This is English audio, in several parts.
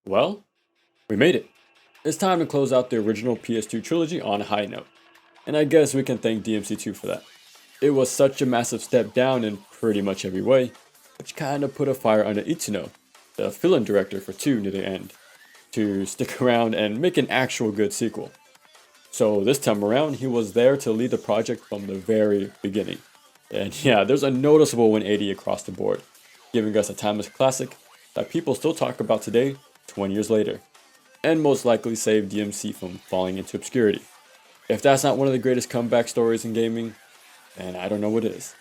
Well, we made it. It's time to close out the original PS2 trilogy on a high note. And I guess we can thank DMC2 for that. It was such a massive step down in pretty much every way, which kinda put a fire under Itsuno, the villain director for 2 near the end, to stick around and make an actual good sequel. So this time around, he was there to lead the project from the very beginning. And yeah, there's a noticeable 180 across the board, giving us a timeless classic that people still talk about today, 20 years later, and most likely saved DMC from falling into obscurity. If that's not one of the greatest comeback stories in gaming, then I don't know what is.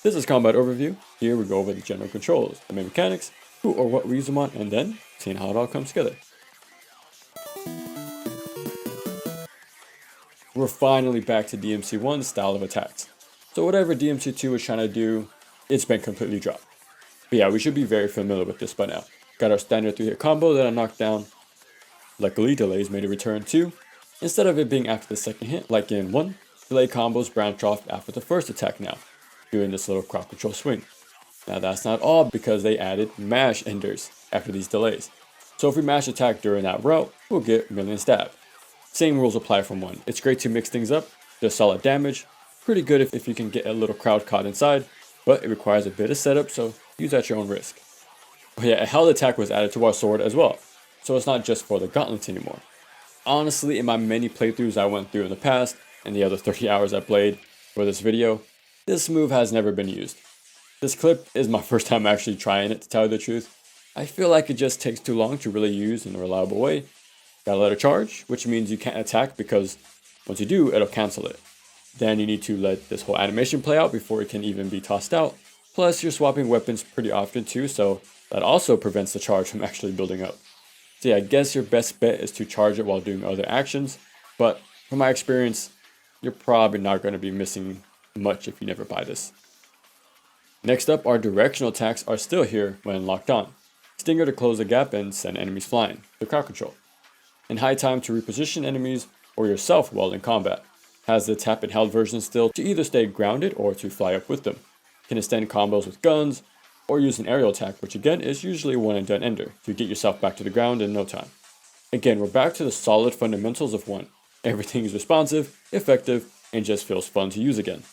This is Combat Overview. Here we go over the general controls, the main mechanics, who or what we use them on, and then seeing how it all comes together. We're finally back to DMC1's style of attacks. So whatever DMC2 was trying to do, it's been completely dropped. But yeah, we should be very familiar with this by now. Got our standard 3-hit combo that I knocked down. Luckily, delays made a return too. Instead of it being after the second hit, like in 1, delay combos branch off after the first attack now, doing this little crowd control swing. Now that's not all because they added mash enders after these delays. So if we mash attack during that route, we'll get million stab. Same rules apply from 1. It's great to mix things up, does solid damage, pretty good if you can get a little crowd caught inside, but it requires a bit of setup, so use at your own risk. But yeah, a held attack was added to our sword as well, so it's not just for the gauntlets anymore. Honestly, in my many playthroughs I went through in the past, and the other 30 hours I played for this video, this move has never been used. This clip is my first time actually trying it, to tell you the truth. I feel like it just takes too long to really use in a reliable way. Gotta let it charge, which means you can't attack because once you do, it'll cancel it. Then you need to let this whole animation play out before it can even be tossed out. Plus you're swapping weapons pretty often too, so that also prevents the charge from actually building up. So yeah, I guess your best bet is to charge it while doing other actions, but from my experience, you're probably not going to be missing much if you never buy this. Next up, our directional attacks are still here when locked on. Stinger to close the gap and send enemies flying, the crowd control. And high time to reposition enemies or yourself while in combat. Has the tap and held version still to either stay grounded or to fly up with them. Can extend combos with guns, or use an aerial attack, which again is usually a one and done ender, to get yourself back to the ground in no time. Again, we're back to the solid fundamentals of 1. Everything is responsive, effective, and just feels fun to use again.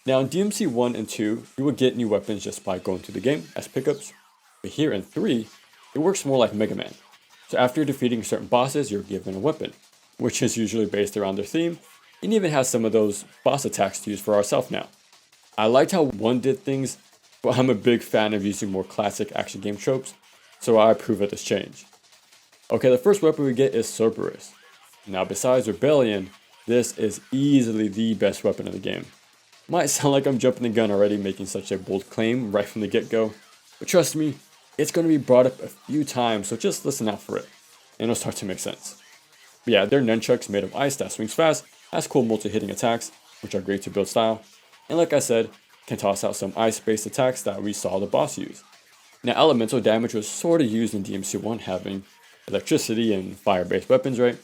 Now in DMC 1 and 2, you will get new weapons just by going through the game as pickups, but here in 3, it works more like Mega Man. So after defeating certain bosses, you're given a weapon, which is usually based around their theme, and even has some of those boss attacks to use for ourselves now. I liked how 1 did things, but I'm a big fan of using more classic action game tropes, so I approve of this change. Okay, the first weapon we get is Cerberus. Now besides Rebellion, this is easily the best weapon in the game. Might sound like I'm jumping the gun already making such a bold claim right from the get-go, but trust me, it's going to be brought up a few times, so just listen out for it, and it'll start to make sense. But yeah, they're nunchucks made of ice that swings fast, has cool multi-hitting attacks, which are great to build style, and like I said, can toss out some ice-based attacks that we saw the boss use. Now elemental damage was sort of used in DMC1 having electricity and fire-based weapons, right?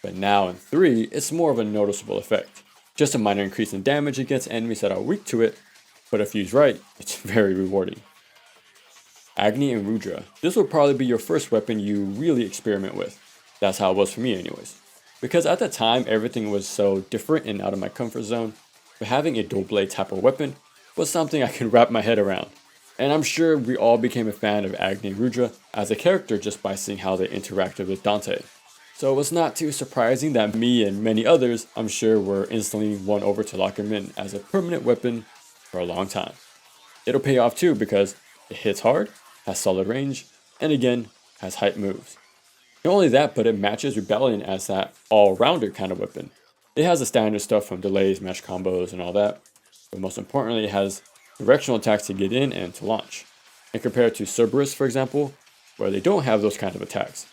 But now in 3, it's more of a noticeable effect. Just a minor increase in damage against enemies that are weak to it, but if used right, it's very rewarding. Agni and Rudra. This will probably be your first weapon you really experiment with. That's how it was for me anyways. Because at the time, everything was so different and out of my comfort zone, but having a dual blade type of weapon was something I could wrap my head around. And I'm sure we all became a fan of Agni and Rudra as a character just by seeing how they interacted with Dante. So it was not too surprising that me and many others, I'm sure, were instantly won over to lock him in as a permanent weapon for a long time. It'll pay off too because it hits hard, has solid range, and again, has hype moves. Not only that, but it matches Rebellion as that all-rounder kind of weapon. It has the standard stuff from delays, mash combos, and all that, but most importantly, it has directional attacks to get in and to launch. And compared to Cerberus, for example, where they don't have those kind of attacks.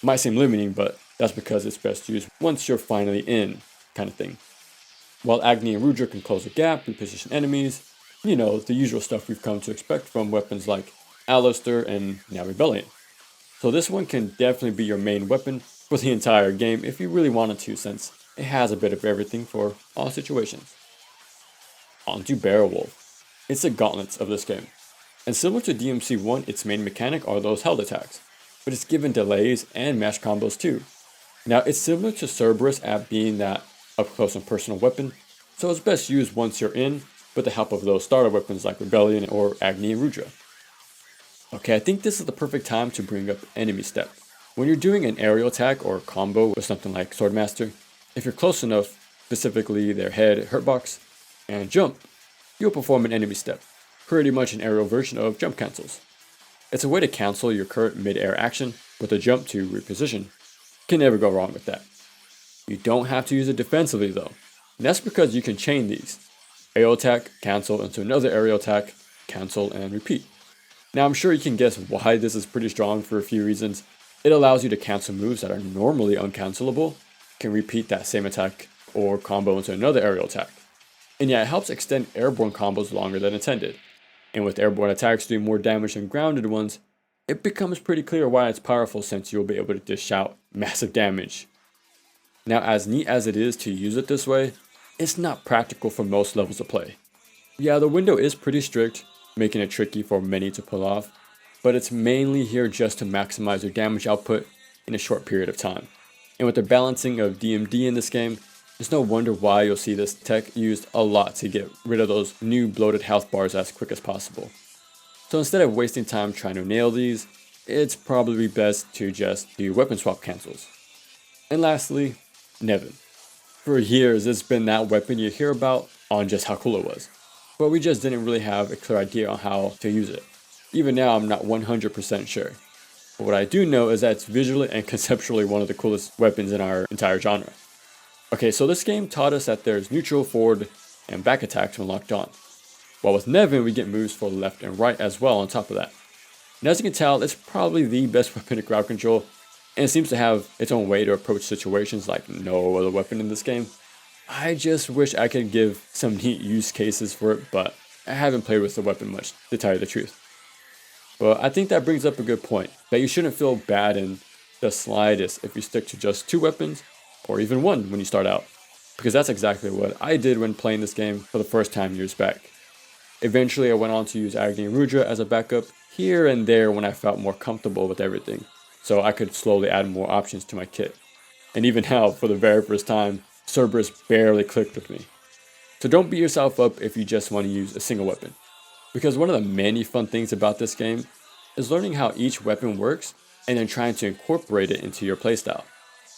Might seem limiting, but that's because it's best used once you're finally in, kind of thing. While Agni and Rudra can close the gap, reposition enemies, you know, the usual stuff we've come to expect from weapons like Alistair and now Rebellion. So this one can definitely be your main weapon for the entire game if you really wanted to, since it has a bit of everything for all situations. Onto Beowulf. It's the gauntlets of this game. And similar to DMC1, its main mechanic are those held attacks. but it's given delays and mash combos too. Now it's similar to Cerberus at being that up close and personal weapon, so it's best used once you're in with the help of those starter weapons like Rebellion or Agni and Rudra. Okay, I think this is the perfect time to bring up enemy step. When you're doing an aerial attack or combo with something like Swordmaster, if you're close enough, specifically their head, hurtbox, and jump, you'll perform an enemy step, pretty much an aerial version of jump cancels. It's a way to cancel your current mid-air action with a jump to reposition. Can never go wrong with that. You don't have to use it defensively though, and that's because you can chain these. Aerial attack, cancel into another aerial attack, cancel, and repeat. Now I'm sure you can guess why this is pretty strong for a few reasons. It allows you to cancel moves that are normally uncancelable, can repeat that same attack or combo into another aerial attack. And yeah, it helps extend airborne combos longer than intended. And with airborne attacks doing more damage than grounded ones, it becomes pretty clear why it's powerful since you'll be able to dish out massive damage. Now as neat as it is to use it this way, it's not practical for most levels of play. Yeah, the window is pretty strict, making it tricky for many to pull off, but it's mainly here just to maximize your damage output in a short period of time. And with the balancing of DMD in this game, it's no wonder why you'll see this tech used a lot to get rid of those new bloated health bars as quick as possible. So instead of wasting time trying to nail these, it's probably best to just do weapon swap cancels. And lastly, Nevin. For years it's been that weapon you hear about on just how cool it was, but we just didn't really have a clear idea on how to use it. Even now I'm not 100% sure. But what I do know is that it's visually and conceptually one of the coolest weapons in our entire genre. Okay, so this game taught us that there's neutral, forward, and back attacks when locked on. While with Nevin, we get moves for left and right as well on top of that. And as you can tell, it's probably the best weapon to crowd control, and it seems to have its own way to approach situations like no other weapon in this game. I just wish I could give some neat use cases for it, but I haven't played with the weapon much, to tell you the truth. But I think that brings up a good point, that you shouldn't feel bad in the slightest if you stick to just 2 weapons, or even 1 when you start out, because that's exactly what I did when playing this game for the first time years back. Eventually I went on to use Agni and Rudra as a backup here and there when I felt more comfortable with everything, so I could slowly add more options to my kit. And even now, for the very first time, Cerberus barely clicked with me. So don't beat yourself up if you just want to use a single weapon, because one of the many fun things about this game is learning how each weapon works and then trying to incorporate it into your playstyle.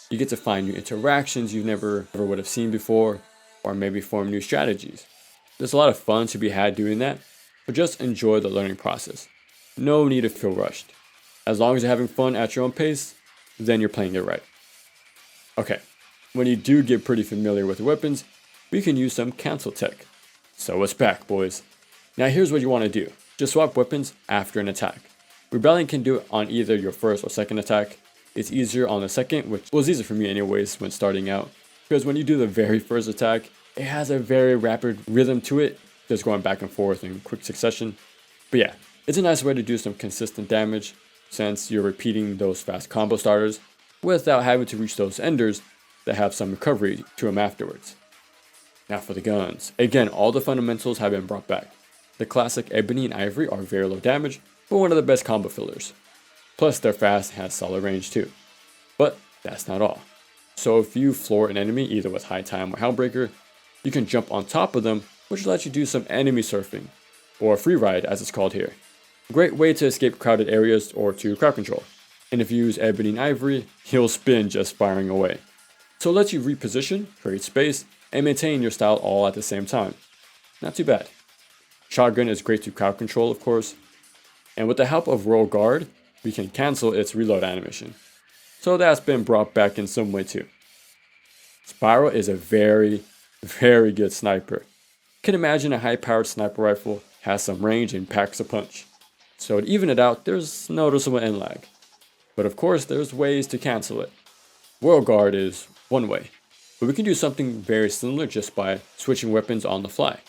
You get to find new interactions you never would have seen before, or maybe form new strategies. There's a lot of fun to be had doing that, but just enjoy the learning process. No need to feel rushed. As long as you're having fun at your own pace, then you're playing it right. Okay, when you do get pretty familiar with weapons, we can use some cancel tech. So it's back, boys. Now here's what you want to do. Just swap weapons after an attack. Rebellion can do it on either your first or second attack. It's easier on the second, which was easier for me anyways when starting out, because when you do the very first attack, it has a very rapid rhythm to it, just going back and forth in quick succession. But yeah, it's a nice way to do some consistent damage, since you're repeating those fast combo starters, without having to reach those enders that have some recovery to them afterwards. Now for the guns. Again, all the fundamentals have been brought back. The classic Ebony and Ivory are very low damage, but one of the best combo fillers. Plus they're fast and has solid range too. But that's not all. So if you floor an enemy either with High Time or Hellbreaker, you can jump on top of them, which lets you do some enemy surfing, or free ride as it's called here. Great way to escape crowded areas or to crowd control. And if you use Ebony and Ivory, he'll spin just firing away. So it lets you reposition, create space, and maintain your style all at the same time. Not too bad. Shotgun is great to crowd control, of course. And with the help of Royal Guard, we can cancel its reload animation. So that's been brought back in some way too. Spiral is a very good sniper. You can imagine a high-powered sniper rifle has some range and packs a punch. So to even it out, there's noticeable end lag. But of course, there's ways to cancel it. Royal Guard is one way, but we can do something very similar just by switching weapons on the fly.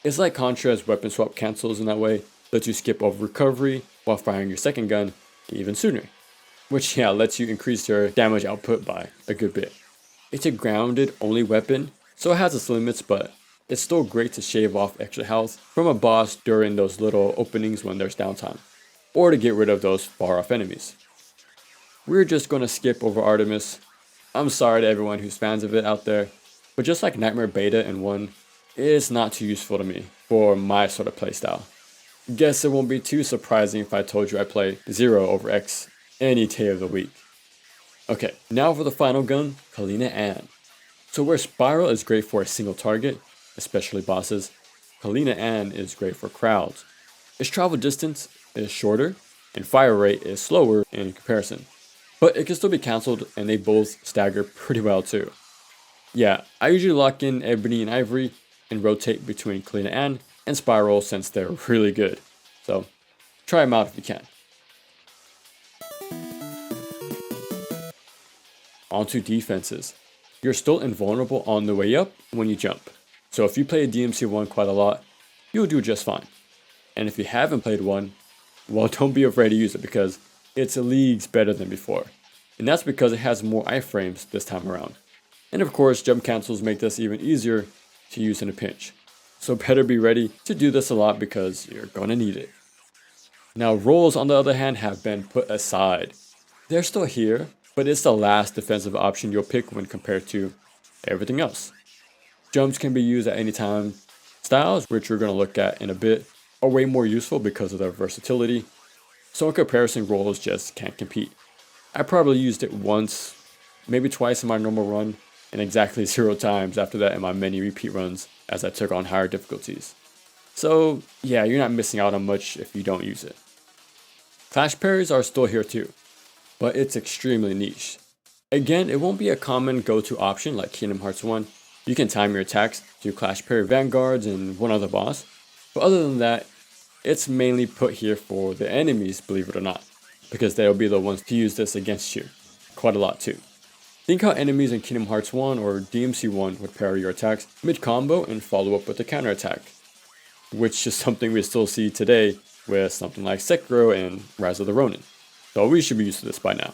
It's like Contra's weapon swap cancels in that way, lets you skip over recovery while firing your second gun even sooner, which lets you increase your damage output by a good bit. It's a grounded only weapon, so it has its limits, but it's still great to shave off extra health from a boss during those little openings when there's downtime, or to get rid of those far off enemies. we're just going to skip over Artemis. I'm sorry to everyone who's fans of it out there, but just like Nightmare Beta and 1, it's not too useful to me for my sort of playstyle. Guess it won't be too surprising if I told you I play 0 over X any day of the week. Okay, now for the final gun, Kalina Ann. So where Spiral is great for a single target, especially bosses, Kalina Ann is great for crowds. Its travel distance is shorter, and fire rate is slower in comparison. But it can still be cancelled, and they both stagger pretty well too. Yeah, I usually lock in Ebony and Ivory, and rotate between Kalina Ann and Spiral since they're really good. So, try them out if you can. Onto defenses. You're still invulnerable on the way up when you jump. So if you play DMC1 quite a lot, you'll do just fine. And if you haven't played 1, well, don't be afraid to use it because it's leagues better than before. And that's because it has more iframes this time around. And of course, jump cancels make this even easier to use in a pinch. So better be ready to do this a lot because you're gonna need it. Now rolls on the other hand have been put aside. They're still here, but it's the last defensive option you'll pick when compared to everything else. Jumps can be used at any time. Styles, which we're going to look at in a bit, are way more useful because of their versatility. So in comparison, rolls just can't compete. I probably used it once, maybe twice in my normal run, and exactly 0 times after that in my many repeat runs as I took on higher difficulties. So yeah, you're not missing out on much if you don't use it. Clash parries are still here too, but it's extremely niche. Again, it won't be a common go-to option like Kingdom Hearts 1. You can time your attacks to Clash parry vanguards and one other boss, but other than that, it's mainly put here for the enemies, believe it or not, because they'll be the ones to use this against you, quite a lot too. Think how enemies in Kingdom Hearts 1 or DMC1 would parry your attacks mid-combo and follow up with a counterattack, which is something we still see today with something like Sekiro and Rise of the Ronin. So we should be used to this by now.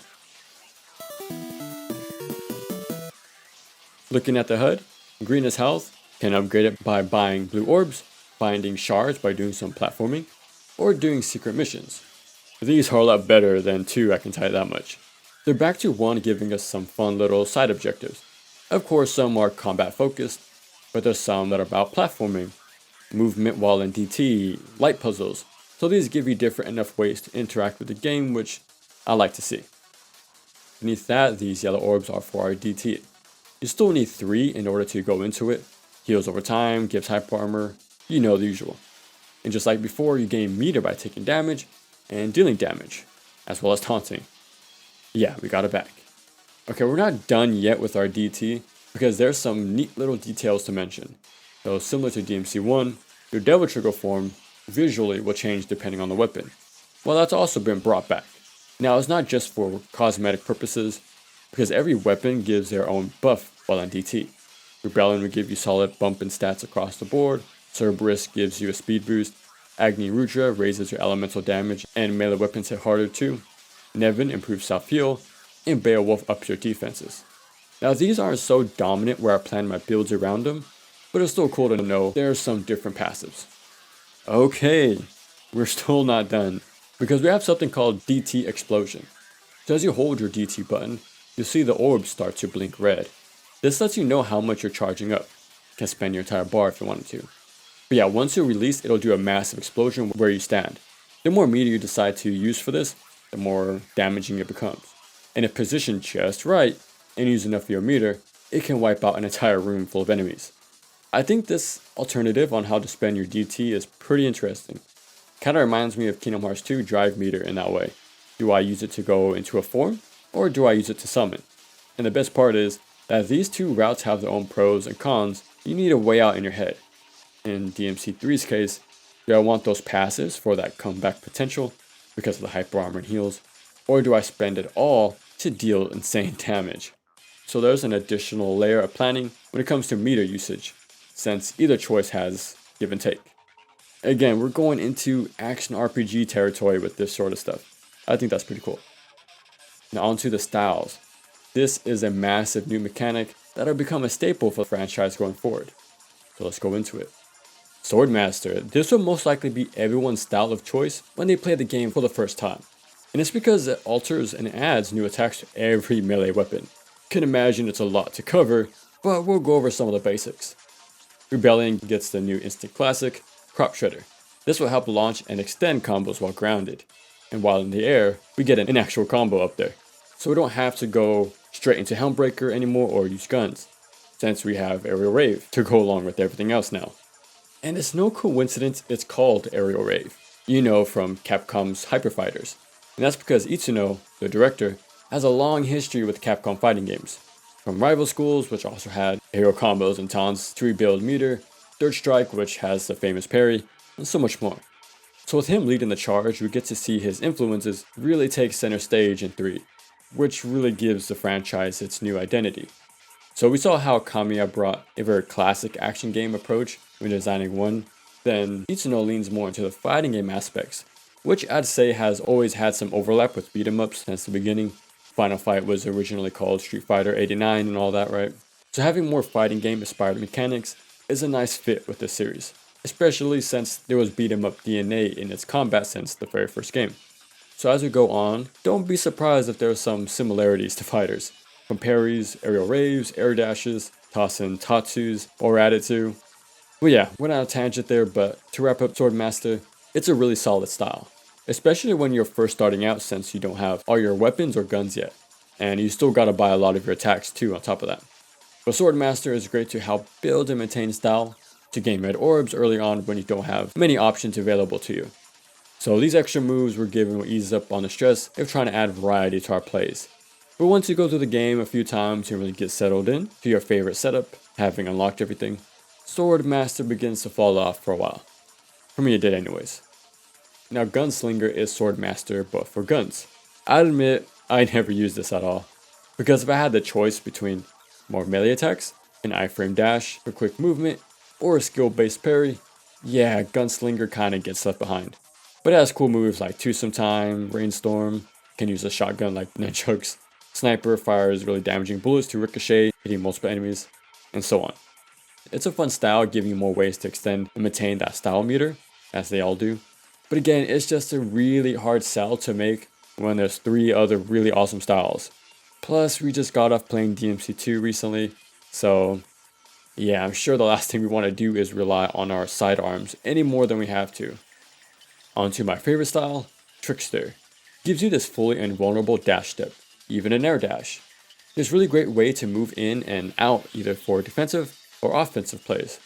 Looking at the HUD, green is health, can upgrade it by buying blue orbs, finding shards by doing some platforming, or doing secret missions. These are a lot better than 2, I can tell you that much. They're back to 1 giving us some fun little side objectives. Of course some are combat focused, but there's some that are about platforming, movement while in DT, light puzzles, so these give you different enough ways to interact with the game, which I like to see. Beneath that, these yellow orbs are for our DT. You still need 3 in order to go into it. Heals over time, gives hyper armor, you know the usual. And just like before, you gain meter by taking damage and dealing damage, as well as taunting. Yeah, we got it back. Okay, we're not done yet with our DT, because there's some neat little details to mention. So similar to DMC1, your Devil Trigger form visually will change depending on the weapon. Well, that's also been brought back. Now, it's not just for cosmetic purposes, because every weapon gives their own buff while on DT. Rebellion will give you solid bump in stats across the board, Cerberus gives you a speed boost, Agni Rudra raises your elemental damage and melee weapons hit harder too, Nevin improves self-heal, and Beowulf ups your defenses. Now these aren't so dominant where I plan my builds around them, but it's still cool to know there are some different passives. Okay, we're still not done, because we have something called DT Explosion. So as you hold your DT button, you'll see the orbs start to blink red. This lets you know how much you're charging up. You can spend your entire bar if you wanted to. But yeah, once you release, it'll do a massive explosion where you stand. The more meter you decide to use for this, the more damaging it becomes. And if positioned just right, and use enough of your meter, it can wipe out an entire room full of enemies. I think this alternative on how to spend your DT is pretty interesting. Kinda reminds me of Kingdom Hearts 2 drive meter in that way. Do I use it to go into a form, or do I use it to summon? And the best part is that these two routes have their own pros and cons you need to weigh out in your head. In DMC3's case, do I want those passives for that comeback potential because of the hyper armor and heals, or do I spend it all to deal insane damage? So there's an additional layer of planning when it comes to meter usage, since either choice has give and take. Again, we're going into action RPG territory with this sort of stuff. I think that's pretty cool. Now onto the styles. This is a massive new mechanic that'll become a staple for the franchise going forward. So let's go into it. Swordmaster. This will most likely be everyone's style of choice when they play the game for the first time. And it's because it alters and adds new attacks to every melee weapon. You can imagine it's a lot to cover, but we'll go over some of the basics. Rebellion gets the new instant classic, Crop Shredder. This will help launch and extend combos while grounded. And while in the air, we get an actual combo up there. So we don't have to go straight into Helmbreaker anymore or use guns, since we have Aerial Rave to go along with everything else now. And it's no coincidence it's called Aerial Rave, from Capcom's Hyper Fighters. And that's because Itsuno, the director, has a long history with Capcom fighting games. From rival schools, which also had aerial combos and taunts, to rebuild Meter, Third Strike, which has the famous parry, and so much more. So with him leading the charge, we get to see his influences really take center stage in 3, which really gives the franchise its new identity. So we saw how Kamiya brought a very classic action game approach when designing 1, then Itsuno leans more into the fighting game aspects, which I'd say has always had some overlap with beat 'em ups since the beginning. Final Fight was originally called Street Fighter 89 and all that, right? So having more fighting game inspired mechanics is a nice fit with this series, especially since there was beat 'em up DNA in its combat since the very first game. So as we go on, don't be surprised if there are some similarities to fighters, from parries, aerial raves, air dashes, toss-in tatsus, or Additsu. Well yeah, went on a tangent there, but to wrap up Swordmaster, it's a really solid style. Especially when you're first starting out since you don't have all your weapons or guns yet. And you still gotta buy a lot of your attacks too on top of that. But Swordmaster is great to help build and maintain style, to gain red orbs early on when you don't have many options available to you. So these extra moves we're given will ease up on the stress if trying to add variety to our plays. But once you go through the game a few times and really get settled in to your favorite setup, having unlocked everything, Swordmaster begins to fall off for a while. For me it did anyways. Now Gunslinger is Swordmaster but for guns. I admit I never used this at all, because if I had the choice between more melee attacks, an iframe dash for quick movement, or a skill based parry, yeah, Gunslinger kinda gets left behind. But it has cool moves like Twosome Time, Rainstorm, can use a shotgun like Nunchucks, Sniper fires really damaging bullets to ricochet, hitting multiple enemies, and so on. It's a fun style, giving you more ways to extend and maintain that style meter, as they all do. But again, it's just a really hard sell to make when there's 3 other really awesome styles. Plus, we just got off playing DMC2 recently, so yeah, I'm sure the last thing we want to do is rely on our sidearms any more than we have to. On to my favorite style, Trickster. Gives you this fully invulnerable dash step, even an air dash. It's a really great way to move in and out either for defensive or offensive plays.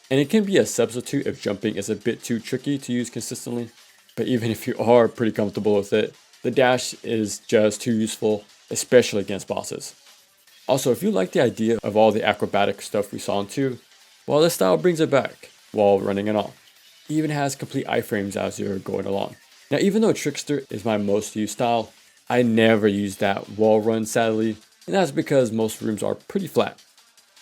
And it can be a substitute if jumping is a bit too tricky to use consistently, but even if you are pretty comfortable with it, the dash is just too useful, especially against bosses. Also, if you like the idea of all the acrobatic stuff we saw in 2, well, this style brings it back while running it all. It even has complete iframes as you're going along. Now, even though Trickster is my most used style, I never use that wall run sadly, and that's because most rooms are pretty flat.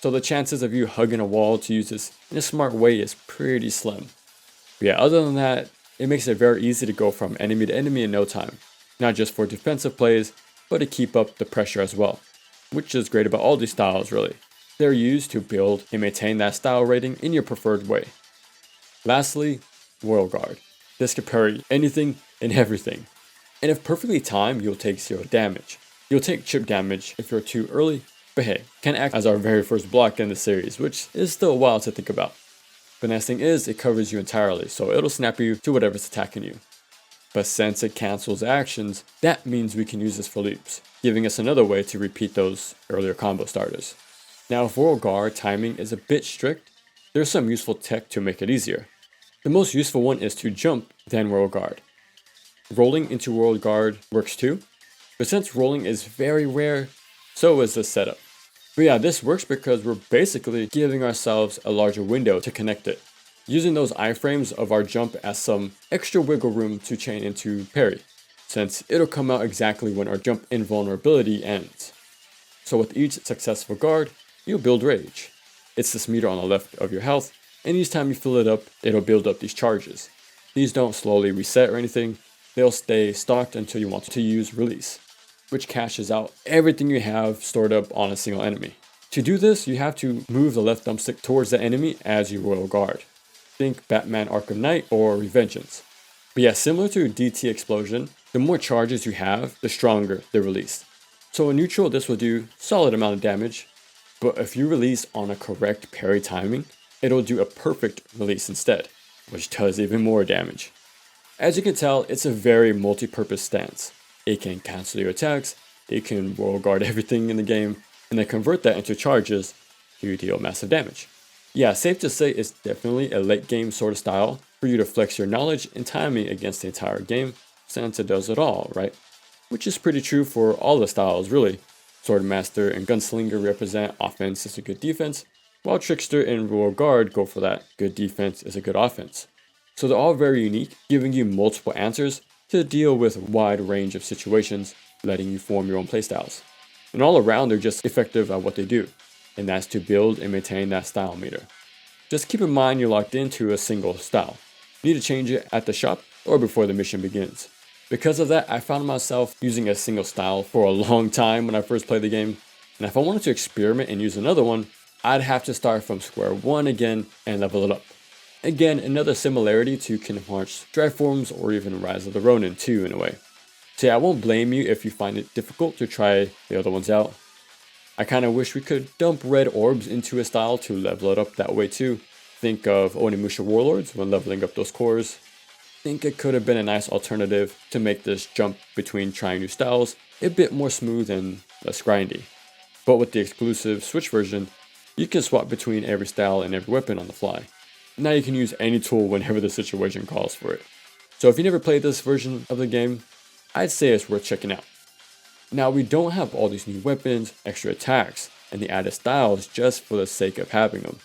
So the chances of you hugging a wall to use this in a smart way is pretty slim. But yeah, other than that, it makes it very easy to go from enemy to enemy in no time. Not just for defensive plays, but to keep up the pressure as well. Which is great about all these styles really. They're used to build and maintain that style rating in your preferred way. Lastly, Royal Guard. This can parry anything and everything. And if perfectly timed, you'll take 0 damage. You'll take chip damage if you're too early, but hey, can act as our very first block in the series, which is still wild to think about. The nice thing is, it covers you entirely, so it'll snap you to whatever's attacking you. But since it cancels actions, that means we can use this for loops, giving us another way to repeat those earlier combo starters. Now if Royal Guard timing is a bit strict, there's some useful tech to make it easier. The most useful one is to jump, then Royal Guard. Rolling into Royal Guard works too, but since rolling is very rare, so is the setup. But yeah, this works because we're basically giving ourselves a larger window to connect it, using those iframes of our jump as some extra wiggle room to chain into parry, since it'll come out exactly when our jump invulnerability ends. So with each successful guard, you'll build rage. It's this meter on the left of your health, and each time you fill it up, it'll build up these charges. These don't slowly reset or anything, they'll stay stocked until you want to use release, which cashes out everything you have stored up on a single enemy. To do this, you have to move the left thumbstick towards the enemy as you Royal Guard. Think Batman Arkham Knight or Revengeance. But yeah, similar to DT Explosion, the more charges you have, the stronger the release. So in neutral, this will do solid amount of damage, but if you release on a correct parry timing, it'll do a perfect release instead, which does even more damage. As you can tell, it's a very multi-purpose stance. It can cancel your attacks, it can roll guard everything in the game, and then convert that into charges to deal massive damage. Yeah, safe to say it's definitely a late game sort of style for you to flex your knowledge and timing against the entire game, since it does it all, right? Which is pretty true for all the styles, really. Swordmaster and Gunslinger represent offense is a good defense, while Trickster and Royal Guard go for that good defense is a good offense. So they're all very unique, giving you multiple answers to deal with a wide range of situations, letting you form your own playstyles. And all around, they're just effective at what they do, and that's to build and maintain that style meter. Just keep in mind you're locked into a single style. You need to change it at the shop or before the mission begins. Because of that, I found myself using a single style for a long time when I first played the game, and if I wanted to experiment and use another one, I'd have to start from square one again and level it up. Again, another similarity to Kingdom Hearts Drive Forms or even Rise of the Ronin 2 in a way. So yeah, I won't blame you if you find it difficult to try the other ones out. I kinda wish we could dump red orbs into a style to level it up that way too. Think of Onimusha Warlords when leveling up those cores. Think it could have been a nice alternative to make this jump between trying new styles a bit more smooth and less grindy. But with the exclusive Switch version, you can swap between every style and every weapon on the fly. Now you can use any tool whenever the situation calls for it. So if you never played this version of the game, I'd say it's worth checking out. Now we don't have all these new weapons, extra attacks, and the added styles just for the sake of having them.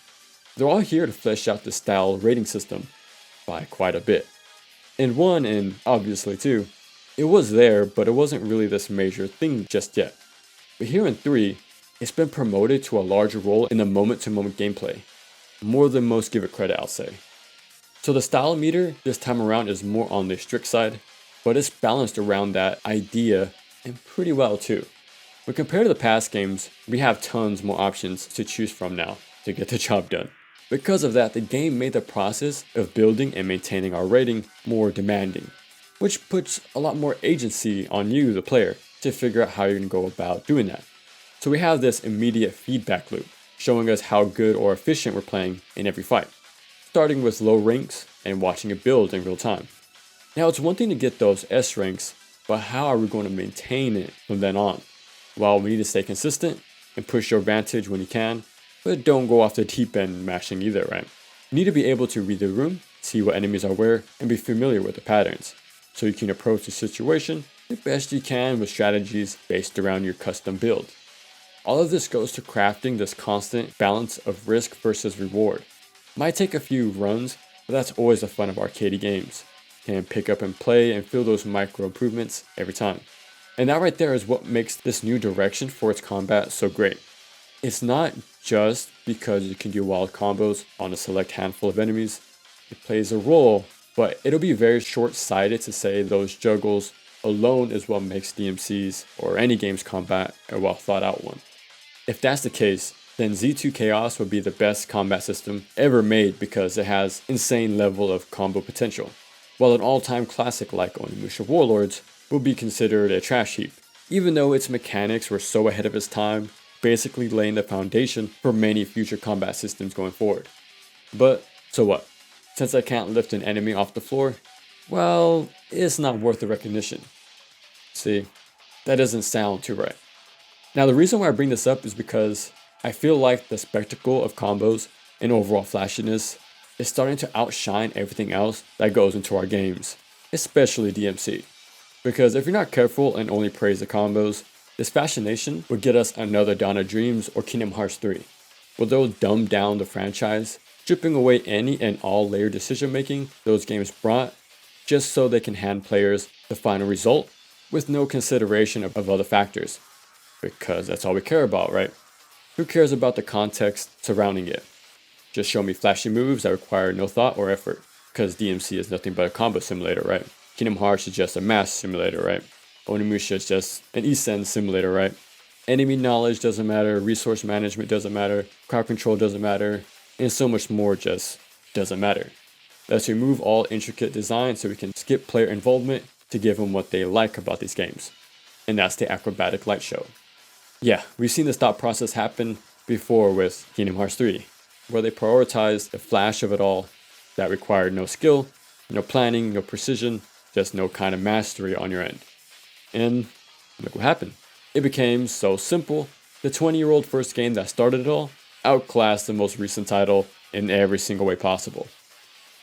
They're all here to flesh out the style rating system by quite a bit. In 1 and obviously 2, it was there, but it wasn't really this major thing just yet. But here in 3, it's been promoted to a larger role in the moment-to-moment gameplay. More than most give it credit, I'll say. So the style meter this time around is more on the strict side, but it's balanced around that idea and pretty well too. But compared to the past games, we have tons more options to choose from now to get the job done. Because of that, the game made the process of building and maintaining our rating more demanding, which puts a lot more agency on you, the player, to figure out how you're going to go about doing that. So we have this immediate feedback loop, showing us how good or efficient we're playing in every fight, starting with low ranks and watching it build in real time. Now it's one thing to get those S ranks, but how are we going to maintain it from then on? Well, we need to stay consistent and push your advantage when you can, but don't go off the deep end mashing either, right? You need to be able to read the room, see what enemies are where, and be familiar with the patterns, so you can approach the situation the best you can with strategies based around your custom build. All of this goes to crafting this constant balance of risk versus reward. Might take a few runs, but that's always the fun of arcade games. You can pick up and play and feel those micro improvements every time. And that right there is what makes this new direction for its combat so great. It's not just because you can do wild combos on a select handful of enemies. It plays a role, but it'll be very short-sighted to say those juggles alone is what makes DMC's or any game's combat a well thought out one. If that's the case, then Z2 Chaos would be the best combat system ever made because it has insane level of combo potential, while an all-time classic like Onimusha Warlords would be considered a trash heap, even though its mechanics were so ahead of its time, basically laying the foundation for many future combat systems going forward. But so what? Since I can't lift an enemy off the floor, well, it's not worth the recognition. See, that doesn't sound too right. Now the reason why I bring this up is because I feel like the spectacle of combos and overall flashiness is starting to outshine everything else that goes into our games, especially DMC. Because if you're not careful and only praise the combos, this fascination would get us another Dawn of Dreams or Kingdom Hearts 3, where they'll dumb down the franchise, stripping away any and all layered decision making those games brought, just so they can hand players the final result with no consideration of other factors. Because that's all we care about, right? Who cares about the context surrounding it? Just show me flashy moves that require no thought or effort, because DMC is nothing but a combo simulator, right? Kingdom Hearts is just a math simulator, right? Onimusha is just an Isen simulator, right? Enemy knowledge doesn't matter, resource management doesn't matter, crowd control doesn't matter, and so much more just doesn't matter. Let's remove all intricate design so we can skip player involvement to give them what they like about these games, and that's the acrobatic light show. Yeah, we've seen this thought process happen before with Kingdom Hearts 3, where they prioritized the flash of it all that required no skill, no planning, no precision, just no kind of mastery on your end. And look what happened. It became so simple. The 20-year-old first game that started it all outclassed the most recent title in every single way possible.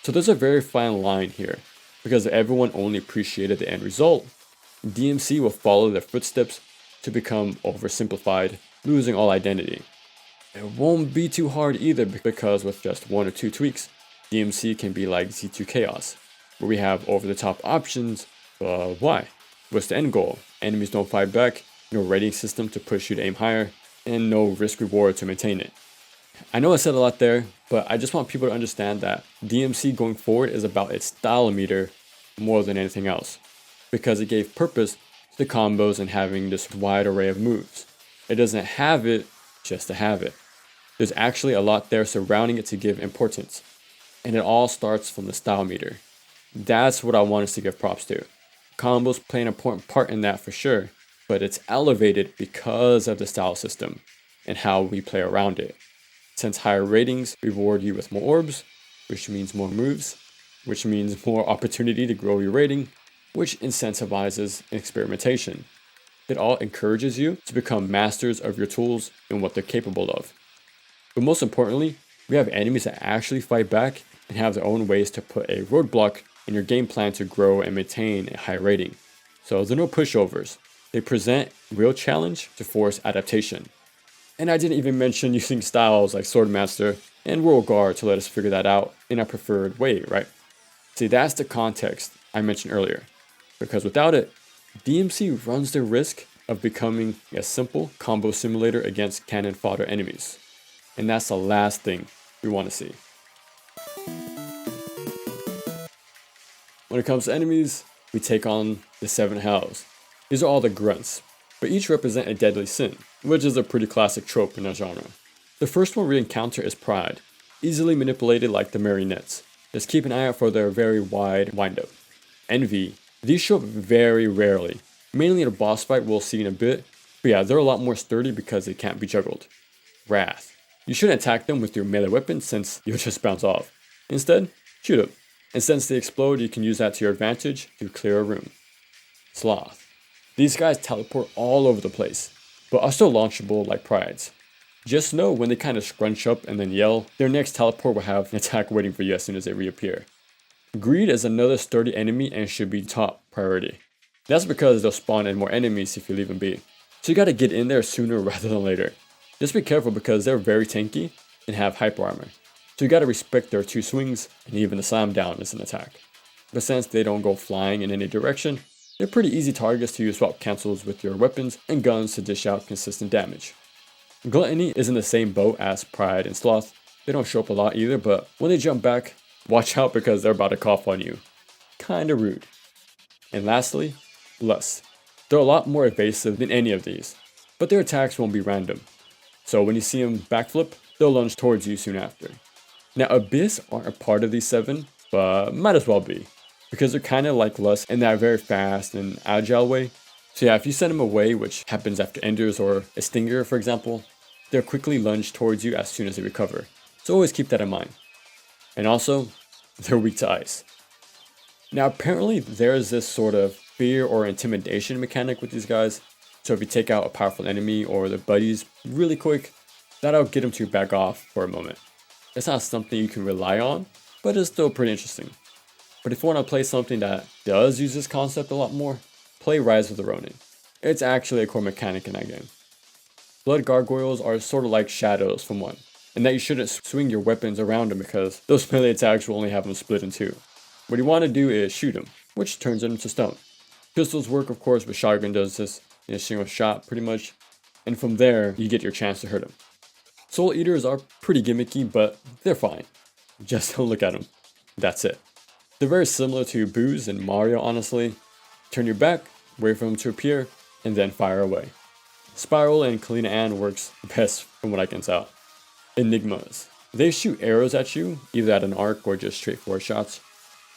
So there's a very fine line here, because if everyone only appreciated the end result, DMC will follow their footsteps to become oversimplified, losing all identity. It won't be too hard either, because with just 1 or 2 tweaks, DMC can be like Z2 Chaos, where we have over-the-top options. Why? What's the end goal? Enemies don't fight back, no rating system to push you to aim higher, and no risk reward to maintain it. I know I said a lot there, but I just want people to understand that DMC going forward is about its style meter more than anything else, because it gave purpose to the combos and having this wide array of moves. It doesn't have it just to have it. There's actually a lot there surrounding it to give importance, and it all starts from the style meter. That's what I want us to give props to. Combos play an important part in that for sure, but it's elevated because of the style system and how we play around it. Since higher ratings reward you with more orbs, which means more moves, which means more opportunity to grow your rating, which incentivizes experimentation. It all encourages you to become masters of your tools and what they're capable of. But most importantly, we have enemies that actually fight back and have their own ways to put a roadblock in your game plan to grow and maintain a high rating. So there are no pushovers. They present real challenge to force adaptation. And I didn't even mention using styles like Swordmaster and Royal Guard to let us figure that out in our preferred way, right? See, that's the context I mentioned earlier. Because without it, DMC runs the risk of becoming a simple combo simulator against cannon fodder enemies. And that's the last thing we want to see. When it comes to enemies, we take on the 7 hells. These are all the grunts, but each represent a deadly sin, which is a pretty classic trope in our genre. The first one we encounter is Pride, easily manipulated like the marionettes. Just keep an eye out for their very wide windup. Envy, these show up very rarely, mainly in a boss fight we'll see in a bit, but yeah, they're a lot more sturdy because they can't be juggled. Wrath, you shouldn't attack them with your melee weapon since you'll just bounce off. Instead, shoot them, and since they explode you can use that to your advantage to clear a room. Sloth, these guys teleport all over the place, but are still launchable like Prides. Just know when they kind of scrunch up and then yell, their next teleport will have an attack waiting for you as soon as they reappear. Greed is another sturdy enemy and should be top priority. That's because they'll spawn in more enemies if you leave them be. So you gotta get in there sooner rather than later. Just be careful because they're very tanky and have hyper armor. So you gotta respect their 2 swings and even the slam down is an attack. But since they don't go flying in any direction, they're pretty easy targets to use swap cancels with your weapons and guns to dish out consistent damage. Gluttony is in the same boat as Pride and Sloth. They don't show up a lot either, but when they jump back, watch out because they're about to cough on you. Kinda rude. And lastly, Lust. They're a lot more evasive than any of these, but their attacks won't be random. So when you see them backflip, they'll lunge towards you soon after. Now Abyss aren't a part of these 7, but might as well be, because they're kinda like Lust in that very fast and agile way. So yeah, if you send them away, which happens after Enders or a Stinger for example, they'll quickly lunge towards you as soon as they recover. So always keep that in mind. And also, they're weak to ice. Now apparently there's this sort of fear or intimidation mechanic with these guys. So if you take out a powerful enemy or their buddies really quick, that'll get them to back off for a moment. It's not something you can rely on, but it's still pretty interesting. But if you want to play something that does use this concept a lot more, play Rise of the Ronin. It's actually a core mechanic in that game. Blood gargoyles are sort of like shadows from 1, and that you shouldn't swing your weapons around them because those melee attacks will only have them split in 2. What you want to do is shoot them, which turns them into stone. Pistols work of course, but shotgun does this in a single shot pretty much, and from there you get your chance to hurt them. Soul Eaters are pretty gimmicky, but they're fine. Just don't look at them. That's it. They're very similar to Booze and Mario honestly. Turn your back, wait for them to appear, and then fire away. Spiral and Kalina Ann works best from what I can tell. Enigmas. They shoot arrows at you, either at an arc or just straightforward shots.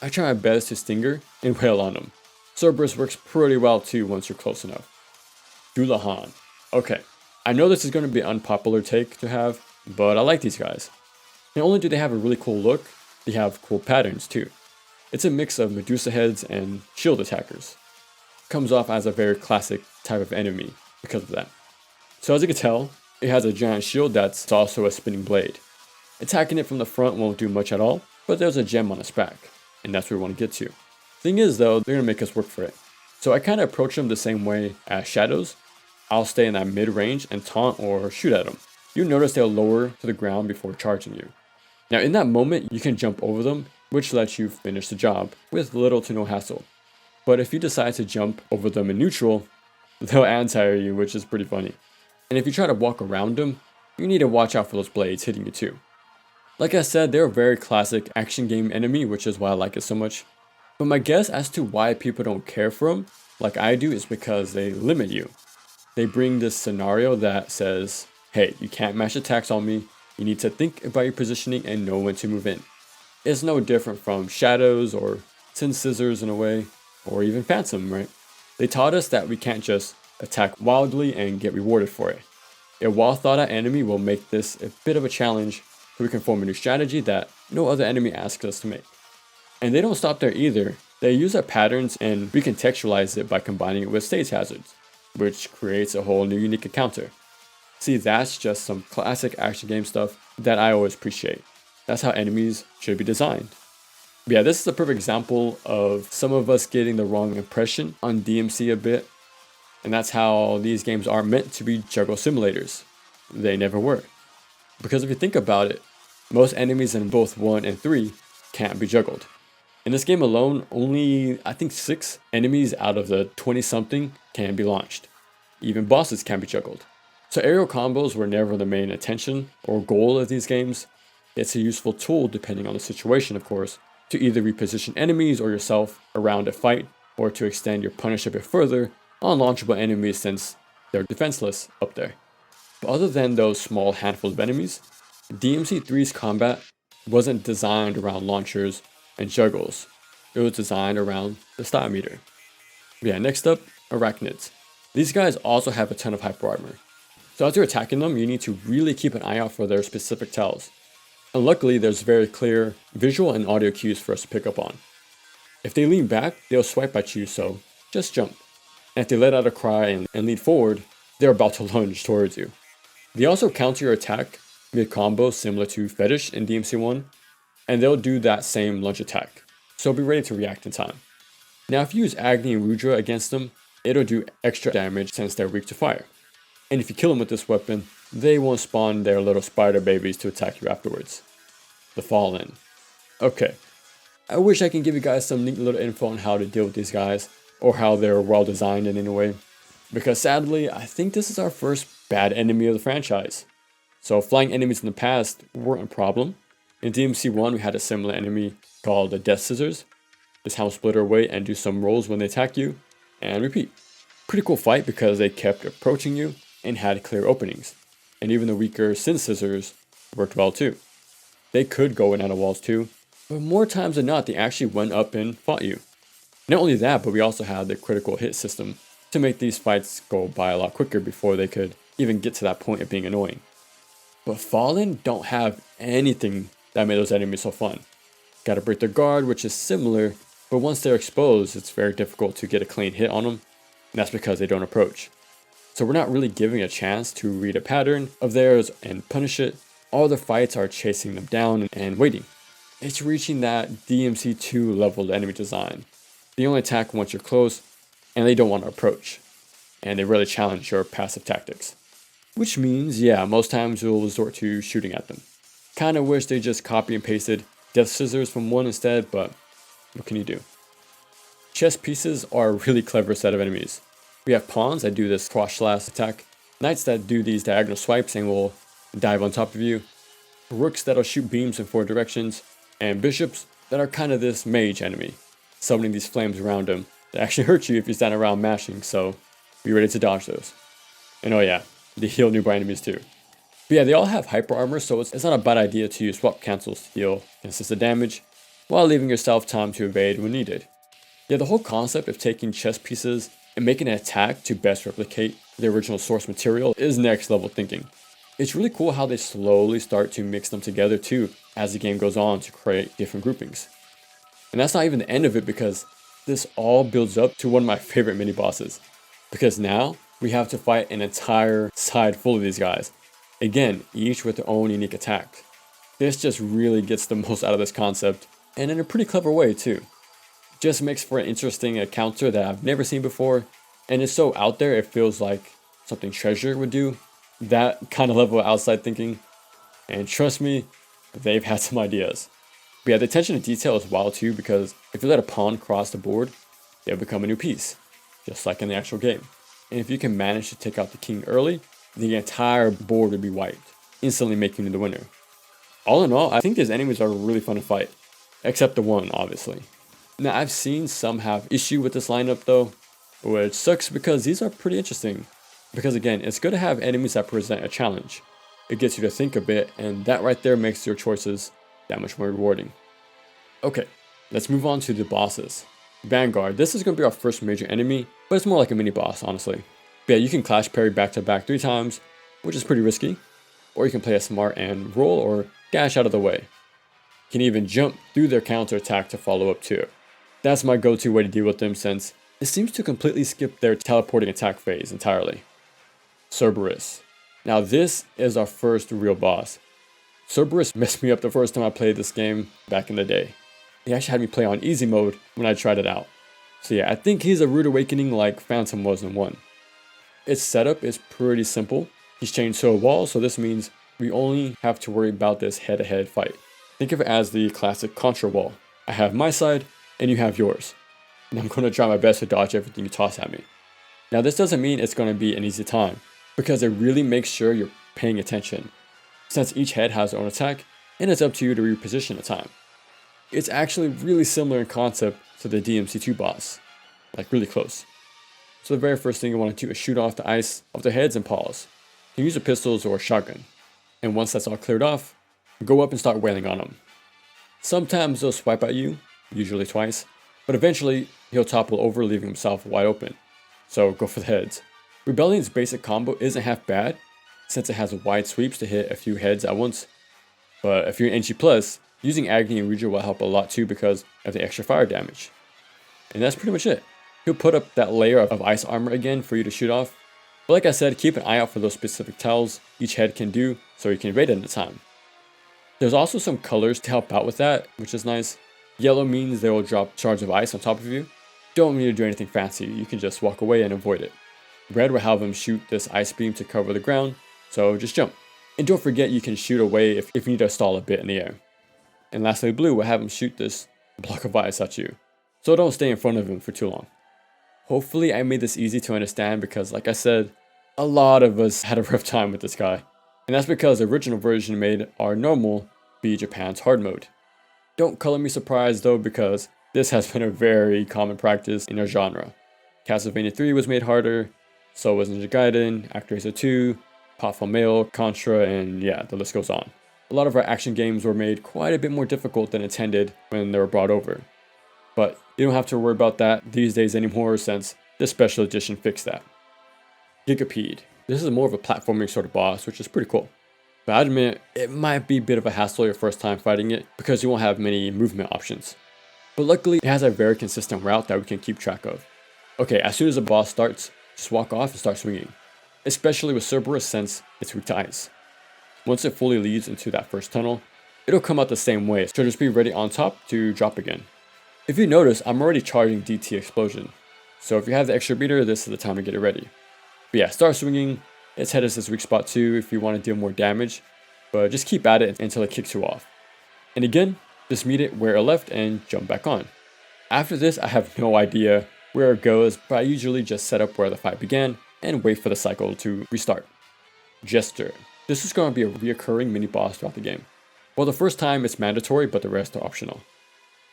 I try my best to stinger and wail on them. Cerberus works pretty well too once you're close enough. Dullahan. Okay, I know this is going to be an unpopular take to have, but I like these guys. Not only do they have a really cool look, they have cool patterns too. It's a mix of Medusa heads and shield attackers. Comes off as a very classic type of enemy because of that. So as you can tell, it has a giant shield that's also a spinning blade. Attacking it from the front won't do much at all, but there's a gem on its back, and that's where we want to get to. Thing is though, they're going to make us work for it. So I kind of approach them the same way as shadows. I'll stay in that mid-range and taunt or shoot at them. You'll notice they'll lower to the ground before charging you. Now in that moment, you can jump over them, which lets you finish the job with little to no hassle. But if you decide to jump over them in neutral, they'll anti-air you, which is pretty funny. And if you try to walk around them, you need to watch out for those blades hitting you too. Like I said, they're a very classic action game enemy, which is why I like it so much. But my guess as to why people don't care for them, like I do, is because they limit you. They bring this scenario that says, hey, you can't mash attacks on me, you need to think about your positioning and know when to move in. It's no different from Shadows or Sin Scissors in a way, or even Phantom, right? They taught us that we can't just attack wildly and get rewarded for it. A well thought out enemy will make this a bit of a challenge so we can form a new strategy that no other enemy asks us to make. And they don't stop there either. They use our patterns and recontextualize it by combining it with stage hazards, which creates a whole new unique encounter. See, that's just some classic action game stuff that I always appreciate. That's how enemies should be designed. But yeah, this is a perfect example of some of us getting the wrong impression on DMC a bit. And that's how these games are meant to be juggle simulators. They never were. Because if you think about it, most enemies in both 1 and 3 can't be juggled. In this game alone, only I think 6 enemies out of the 20 something can be launched. Even bosses can be juggled. So aerial combos were never the main intention or goal of these games. It's a useful tool depending on the situation, of course, to either reposition enemies or yourself around a fight, or to extend your punish a bit further on launchable enemies since they're defenseless up there. But other than those small handful of enemies, DMC3's combat wasn't designed around launchers and juggles. It was designed around the style meter. But yeah, next up, arachnids. These guys also have a ton of hyper armor. So as you're attacking them, you need to really keep an eye out for their specific tells. And luckily, there's very clear visual and audio cues for us to pick up on. If they lean back, they'll swipe at you, so just jump. And if they let out a cry and lean forward, they're about to lunge towards you. They also counter your attack mid-combo similar to Fetish in DMC1, and they'll do that same lunge attack, so be ready to react in time. Now if you use Agni and Rudra against them, it'll do extra damage since they're weak to fire. And if you kill them with this weapon, they won't spawn their little spider babies to attack you afterwards. The Fallen. Okay, I wish I can give you guys some neat little info on how to deal with these guys, or how they're well designed in any way, because sadly, I think this is our first bad enemy of the franchise. So flying enemies in the past weren't a problem. In DMC1 we had a similar enemy called the Death Scissors. This helps split her away and do some rolls when they attack you, and repeat. Pretty cool fight because they kept approaching you and had clear openings. And even the weaker Sin Scissors worked well too. They could go in out of walls too, but more times than not they actually went up and fought you. Not only that, but we also had the critical hit system to make these fights go by a lot quicker before they could even get to that point of being annoying. But Fallen don't have anything that made those enemies so fun. Gotta break their guard, which is similar, but once they're exposed, it's very difficult to get a clean hit on them, and that's because they don't approach. So we're not really giving a chance to read a pattern of theirs and punish it. All the fights are chasing them down and waiting. It's reaching that DMC2 level enemy design. They only attack once you're close, and they don't want to approach. And they really challenge your passive tactics. Which means, yeah, most times you'll resort to shooting at them. Kinda wish they just copy and pasted Death Scissors from 1 instead, but what can you do? Chess pieces are a really clever set of enemies. We have pawns that do this cross slash attack, knights that do these diagonal swipes and will dive on top of you, rooks that'll shoot beams in 4 directions, and bishops that are kind of this mage enemy, summoning these flames around them that actually hurt you if you stand around mashing, so be ready to dodge those. And oh yeah, they heal nearby enemies too. But yeah, they all have hyper armor, so it's not a bad idea to use swap cancels to heal consistent damage, while leaving yourself time to evade when needed. Yeah, the whole concept of taking chess pieces and making an attack to best replicate the original source material is next level thinking. It's really cool how they slowly start to mix them together too as the game goes on to create different groupings. And that's not even the end of it, because this all builds up to one of my favorite mini bosses. Because now we have to fight an entire side full of these guys. Again, each with their own unique attack. This just really gets the most out of this concept, and in a pretty clever way too. Just makes for an interesting counter that I've never seen before, and it's so out there it feels like something Treasure would do. That kind of level of outside thinking. And trust me, they've had some ideas. But yeah, the attention to detail is wild too, because if you let a pawn cross the board, they'll become a new piece, just like in the actual game. And if you can manage to take out the king early, the entire board will be wiped, instantly making you the winner. All in all, I think these enemies are really fun to fight, except the one, obviously. Now, I've seen some have issue with this lineup though, which sucks because these are pretty interesting. Because again, it's good to have enemies that present a challenge. It gets you to think a bit, and that right there makes your choices that much more rewarding. Okay, let's move on to the bosses. Vanguard, this is going to be our first major enemy, but it's more like a mini boss, honestly. But yeah, you can clash parry back to back 3 times, which is pretty risky. Or you can play it smart and roll or dash out of the way. You can even jump through their counter attack to follow up too. That's my go-to way to deal with them, since it seems to completely skip their teleporting attack phase entirely. Cerberus. Now this is our first real boss. Cerberus messed me up the first time I played this game back in the day. He actually had me play on easy mode when I tried it out. So yeah, I think he's a rude awakening like Phantom was in 1. Its setup is pretty simple. He's chained to a wall, so this means we only have to worry about this head-to-head fight. Think of it as the classic Contra wall. I have my side, and you have yours. And I'm going to try my best to dodge everything you toss at me. Now this doesn't mean it's going to be an easy time, because it really makes sure you're paying attention, since each head has their own attack, and it's up to you to reposition the time. It's actually really similar in concept to the DMC2 boss, like really close. So the very first thing you want to do is shoot off the ice off their heads and paws. You can use the pistols or a shotgun, and once that's all cleared off, go up and start wailing on them. Sometimes they'll swipe at you, usually twice, but eventually he'll topple over, leaving himself wide open, so go for the heads. Rebellion's basic combo isn't half bad, since it has wide sweeps to hit a few heads at once, but if you're an NG+, using Agony and Reader will help a lot too because of the extra fire damage. And that's pretty much it. He'll put up that layer of ice armor again for you to shoot off, but like I said, keep an eye out for those specific tells each head can do so you can evade it in time. There's also some colors to help out with that, which is nice. Yellow means they will drop shards of ice on top of you. Don't need to do anything fancy, you can just walk away and avoid it. Red will have them shoot this ice beam to cover the ground, so just jump. And don't forget you can shoot away if you need to stall a bit in the air. And lastly, blue will have him shoot this block of ice at you, so don't stay in front of him for too long. Hopefully I made this easy to understand, because like I said, a lot of us had a rough time with this guy. And that's because the original version made our normal be Japan's hard mode. Don't color me surprised though, because this has been a very common practice in our genre. Castlevania 3 was made harder, so was Ninja Gaiden, ActRaiser 2, Potful Mail, Contra, and yeah, the list goes on. A lot of our action games were made quite a bit more difficult than intended when they were brought over. But you don't have to worry about that these days anymore, since this special edition fixed that. Gigapede. This is more of a platforming sort of boss, which is pretty cool. But I admit, it might be a bit of a hassle your first time fighting it, because you won't have many movement options. But luckily, it has a very consistent route that we can keep track of. Okay, as soon as the boss starts, just walk off and start swinging. Especially with Cerberus, since it's weak to ice. Once it fully leads into that first tunnel, it'll come out the same way, so just be ready on top to drop again. If you notice, I'm already charging DT Explosion, so if you have the extra meter, this is the time to get it ready. But yeah, start swinging. Its head is its weak spot too if you want to deal more damage, but just keep at it until it kicks you off. And again, just meet it where it left and jump back on. After this, I have no idea where it goes, but I usually just set up where the fight began and wait for the cycle to restart. Jester. This is going to be a reoccurring mini boss throughout the game. Well, the first time it's mandatory, but the rest are optional.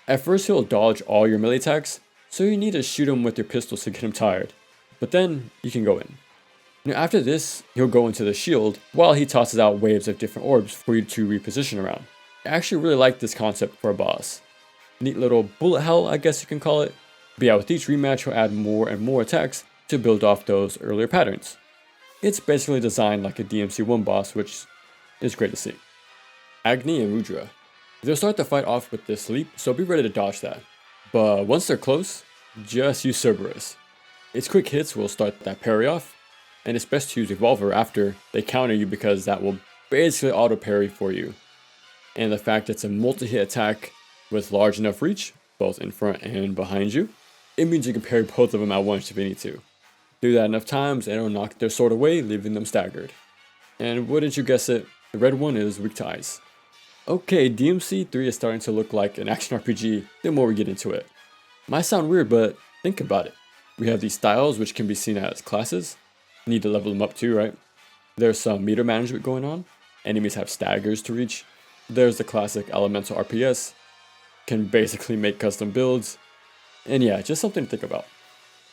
At first he'll dodge all your melee attacks, so you need to shoot him with your pistols to get him tired, but then you can go in. Now after this, he'll go into the shield while he tosses out waves of different orbs for you to reposition around. I actually really like this concept for a boss. Neat little bullet hell, I guess you can call it. But yeah, with each rematch, he'll add more and more attacks to build off those earlier patterns. It's basically designed like a DMC1 boss, which is great to see. Agni and Rudra. They'll start the fight off with this leap, so be ready to dodge that. But once they're close, just use Cerberus. Its quick hits will start that parry off, and it's best to use Revolver after they counter you because that will basically auto parry for you. And the fact it's a multi-hit attack with large enough reach, both in front and behind you, it means you can parry both of them at once if you need to. Do that enough times and it'll knock their sword away, leaving them staggered. And wouldn't you guess it, the red one is weak to ice. Okay, DMC3 is starting to look like an action RPG the more we get into it. Might sound weird, but think about it. We have these styles which can be seen as classes. Need to level them up too, right? There's some meter management going on. Enemies have staggers to reach. There's the classic elemental RPS. Can basically make custom builds. And yeah, just something to think about.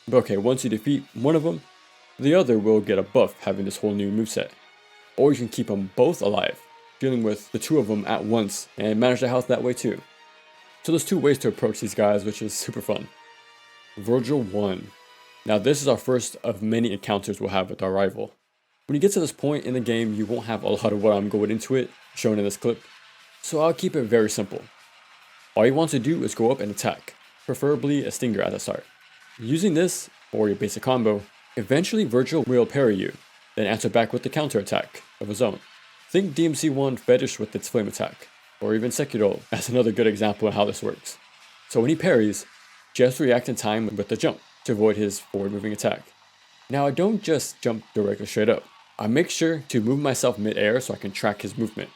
But okay, once you defeat one of them, the other will get a buff having this whole new moveset. Or you can keep them both alive, dealing with the two of them at once and manage their health that way too. So there's two ways to approach these guys, which is super fun. Virgil 1. Now this is our first of many encounters we'll have with our rival. When you get to this point in the game, you won't have a lot of what I'm going into it shown in this clip, so I'll keep it very simple. All you want to do is go up and attack, preferably a stinger at the start. Using this, or your basic combo, eventually Virgil will parry you, then answer back with the counter attack of his own. Think DMC1 Fetish with its flame attack, or even Sekiro as another good example of how this works. So when he parries, just react in time with the jump to avoid his forward moving attack. Now I don't just jump directly straight up. I make sure to move myself mid-air so I can track his movement,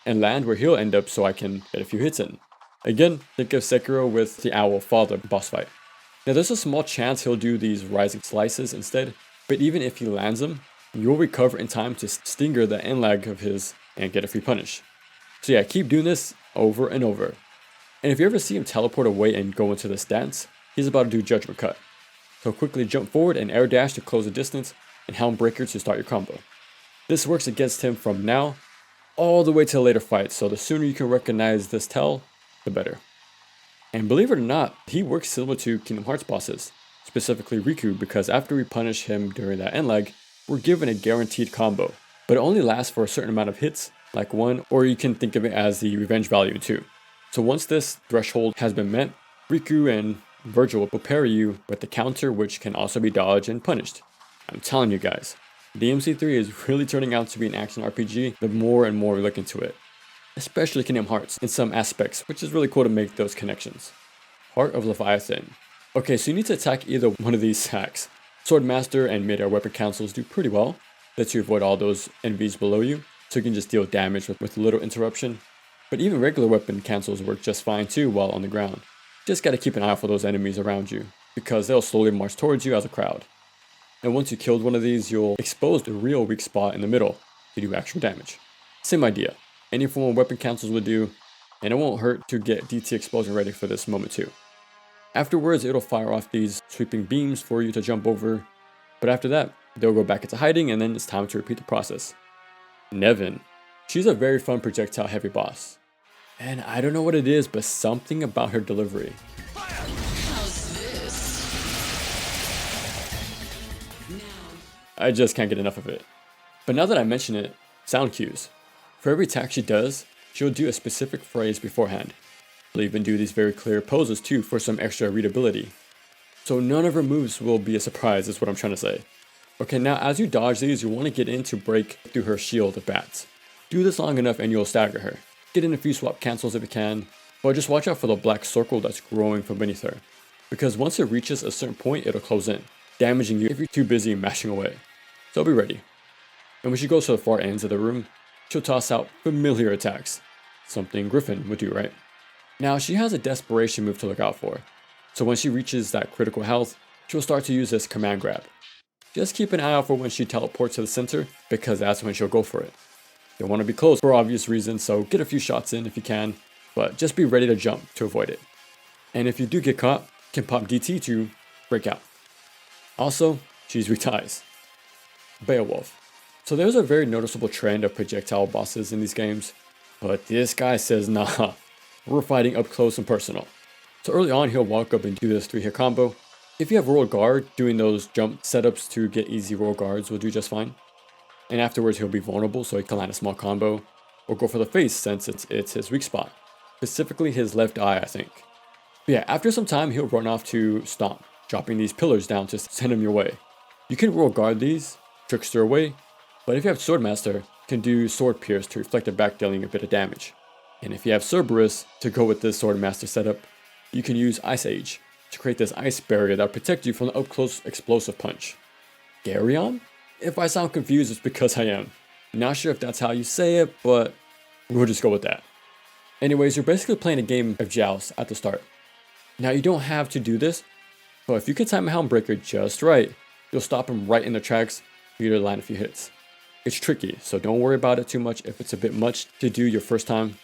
and land where he'll end up so I can get a few hits in. Again, think of Sekiro with the Owl Father boss fight. Now there's a small chance he'll do these rising slices instead, but even if he lands them, you'll recover in time to stinger the end lag of his and get a free punish. So yeah, keep doing this over and over. And if you ever see him teleport away and go into this dance, he's about to do Judgment Cut. So quickly jump forward and air dash to close the distance, and Helm Breaker to start your combo. This works against him from now all the way to later fights, so the sooner you can recognize this tell, the better. And believe it or not, he works similar to Kingdom Hearts bosses, specifically Riku, because after we punish him during that end lag, we're given a guaranteed combo, but it only lasts for a certain amount of hits, like 1, or you can think of it as the revenge value 2. So once this threshold has been met, Riku and Virgil will parry you with the counter, which can also be dodged and punished. I'm telling you guys, DMC3 is really turning out to be an action RPG the more and more we look into it. Especially Kingdom Hearts in some aspects, which is really cool to make those connections. Heart of Leviathan. Okay, so you need to attack either one of these hacks. Swordmaster and mid-air weapon cancels do pretty well. Lets you avoid all those enemies below you, so you can just deal damage with little interruption. But even regular weapon cancels work just fine too while on the ground. Just gotta keep an eye out for those enemies around you, because they'll slowly march towards you as a crowd. And once you killed one of these, you'll expose the real weak spot in the middle to do actual damage. Same idea. Any form of weapon cancels would do, and it won't hurt to get DT Explosion ready for this moment too. Afterwards, it'll fire off these sweeping beams for you to jump over, but after that, they'll go back into hiding and then it's time to repeat the process. Nevin. She's a very fun projectile heavy boss. And I don't know what it is, but something about her delivery. I just can't get enough of it. But now that I mention it, sound cues. For every attack she does, she'll do a specific phrase beforehand. She'll even do these very clear poses too for some extra readability. So none of her moves will be a surprise is what I'm trying to say. Okay, now as you dodge these, you want to get in to break through her shield of bats. Do this long enough and you'll stagger her. Get in a few swap cancels if you can, but just watch out for the black circle that's growing from beneath her. Because once it reaches a certain point, it'll close in, damaging you if you're too busy mashing away. So be ready. And when she goes to the far ends of the room, she'll toss out familiar attacks. Something Griffin would do, right? Now she has a desperation move to look out for. So when she reaches that critical health, she'll start to use this command grab. Just keep an eye out for when she teleports to the center, because that's when she'll go for it. You'll want to be close for obvious reasons, so get a few shots in if you can, but just be ready to jump to avoid it. And if you do get caught, you can pop DT to break out. Also, she's weak to ice. Beowulf. So there's a very noticeable trend of projectile bosses in these games, but this guy says nah, we're fighting up close and personal. So early on, he'll walk up and do this 3-hit combo. If you have roll guard, doing those jump setups to get easy roll guards will do just fine. And afterwards, he'll be vulnerable, so he can land a small combo, or go for the face since it's his weak spot. Specifically his left eye, I think. But yeah, after some time, he'll run off to Stomp, dropping these pillars down to send him your way. You can roll guard these, Trickster away, but if you have Swordmaster, you can do Sword Pierce to reflect it back, dealing a bit of damage. And if you have Cerberus to go with this Swordmaster setup, you can use Ice Age to create this ice barrier that will protect you from the up-close explosive punch. Garyon? If I sound confused, it's because I am. Not sure if that's how you say it, but we'll just go with that. Anyways, you're basically playing a game of Joust at the start. Now you don't have to do this, but if you can time a Helm Breaker just right, you'll stop him right in the tracks for you to land a few hits. It's tricky, so don't worry about it too much if it's a bit much to do your first time.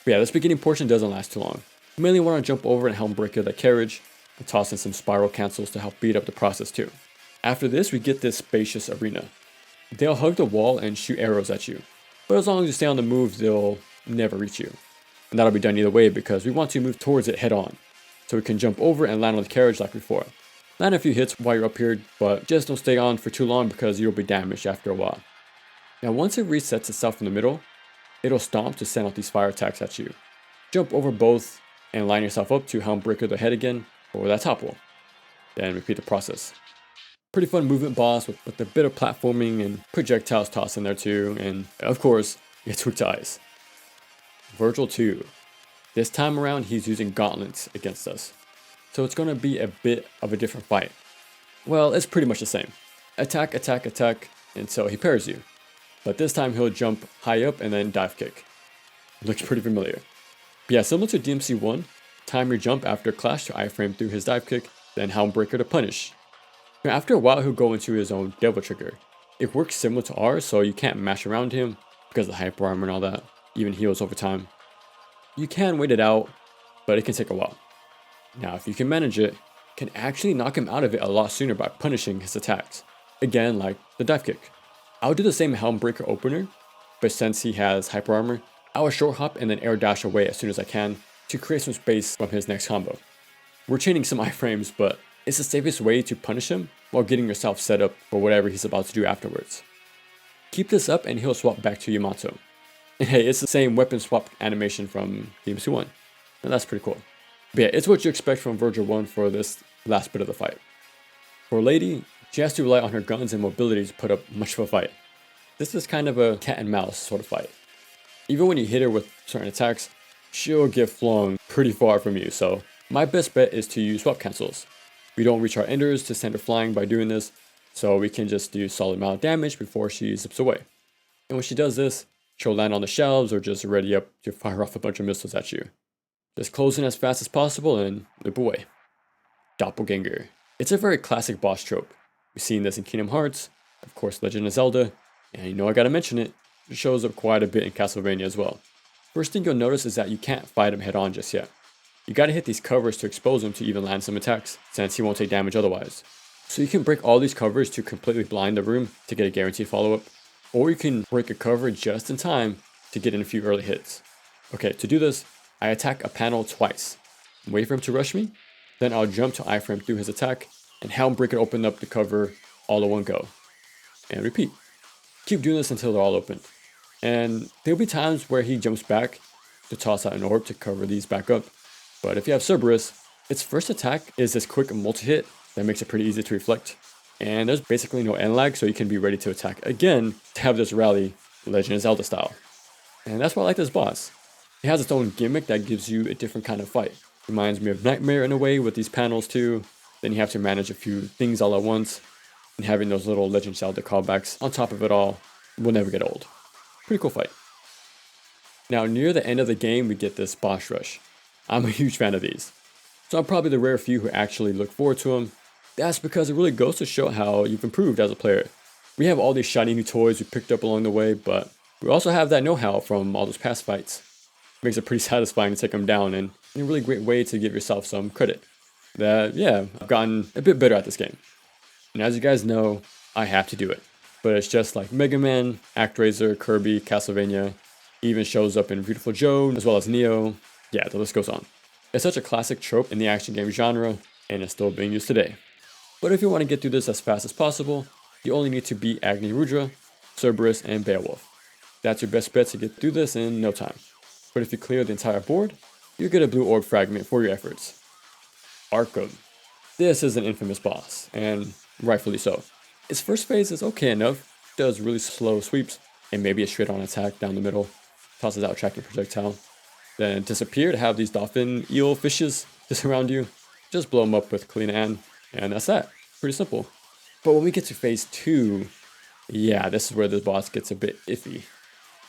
But yeah, this beginning portion doesn't last too long. You mainly want to jump over and Helm Breaker the carriage, and toss in some spiral cancels to help speed up the process too. After this, we get this spacious arena. They'll hug the wall and shoot arrows at you, but as long as you stay on the move, they'll never reach you. And that'll be done either way because we want to move towards it head on, so we can jump over and land on the carriage like before. Land a few hits while you're up here, but just don't stay on for too long because you'll be damaged after a while. Now once it resets itself in the middle, it'll stomp to send out these fire attacks at you. Jump over both and line yourself up to Helm Breaker the head again, or that top wall. Then repeat the process. Pretty fun movement boss with a bit of platforming and projectiles tossed in there too, and of course, it's weak to ice. Virgil 2. This time around, he's using gauntlets against us, so it's going to be a bit of a different fight. Well, it's pretty much the same. Attack, attack, attack, until he parries you. But this time he'll jump high up and then dive kick. Looks pretty familiar. But yeah, similar to DMC1, time your jump after clash to iframe through his dive kick, then Helm Breaker to punish. Now after a while he'll go into his own devil trigger. It works similar to ours, so you can't mash around him because of the hyper armor and all that, even heals over time. You can wait it out, but it can take a while. Now if you can manage it, you can actually knock him out of it a lot sooner by punishing his attacks. Again, like the dive kick. I'll do the same Helm Breaker opener, but since he has hyper armor, I will short hop and then air dash away as soon as I can to create some space from his next combo. We're chaining some iframes, but it's the safest way to punish him while getting yourself set up for whatever he's about to do afterwards. Keep this up and he'll swap back to Yamato. And hey, it's the same weapon swap animation from DMC1. And that's pretty cool. But yeah, it's what you expect from Virgil 1 for this last bit of the fight. For Lady, she has to rely on her guns and mobility to put up much of a fight. This is kind of a cat and mouse sort of fight. Even when you hit her with certain attacks, she'll get flung pretty far from you, so my best bet is to use swap cancels. We don't reach our enders to send her flying by doing this, so we can just do solid amount of damage before she zips away. And when she does this, she'll land on the shelves or just ready up to fire off a bunch of missiles at you. Just close in as fast as possible and loop away. Doppelganger. It's a very classic boss trope. We've seen this in Kingdom Hearts, of course Legend of Zelda, and you know I gotta mention it, it shows up quite a bit in Castlevania as well. First thing you'll notice is that you can't fight him head on just yet. You gotta hit these covers to expose him to even land some attacks, since he won't take damage otherwise. So you can break all these covers to completely blind the room to get a guaranteed follow-up, or you can break a cover just in time to get in a few early hits. Okay, to do this, I attack a panel twice, wait for him to rush me, then I'll jump to iframe through his attack, and Helm Breaker open up the cover all in one go. And repeat. Keep doing this until they're all open. And there'll be times where he jumps back to toss out an orb to cover these back up. But if you have Cerberus, its first attack is this quick multi-hit that makes it pretty easy to reflect. And there's basically no end lag, so you can be ready to attack again to have this rally Legend of Zelda style. And that's why I like this boss. It has its own gimmick that gives you a different kind of fight. Reminds me of Nightmare in a way with these panels too. Then you have to manage a few things all at once. And having those little Legend of Zelda callbacks on top of it all will never get old. Pretty cool fight. Now near the end of the game we get this boss rush. I'm a huge fan of these. So I'm probably the rare few who actually look forward to them. That's because it really goes to show how you've improved as a player. We have all these shiny new toys we picked up along the way, but we also have that know-how from all those past fights. It makes it pretty satisfying to take them down, and a really great way to give yourself some credit. That, yeah, I've gotten a bit better at this game. And as you guys know, I have to do it. But it's just like Mega Man, ActRaiser, Kirby, Castlevania, even shows up in Beautiful Joe, as well as Neo. Yeah, the list goes on. It's such a classic trope in the action game genre, and it's still being used today. But if you want to get through this as fast as possible, you only need to beat Agni Rudra, Cerberus, and Beowulf. That's your best bet to get through this in no time. But if you clear the entire board, you get a blue orb fragment for your efforts. Arkham. This is an infamous boss, and rightfully so. Its first phase is okay enough, does really slow sweeps, and maybe a straight on attack down the middle, tosses out a tracking projectile, then disappear to have these dolphin eel fishes just around you, just blow them up with clean and that's that. Pretty simple. But when we get to phase 2, yeah, this is where this boss gets a bit iffy.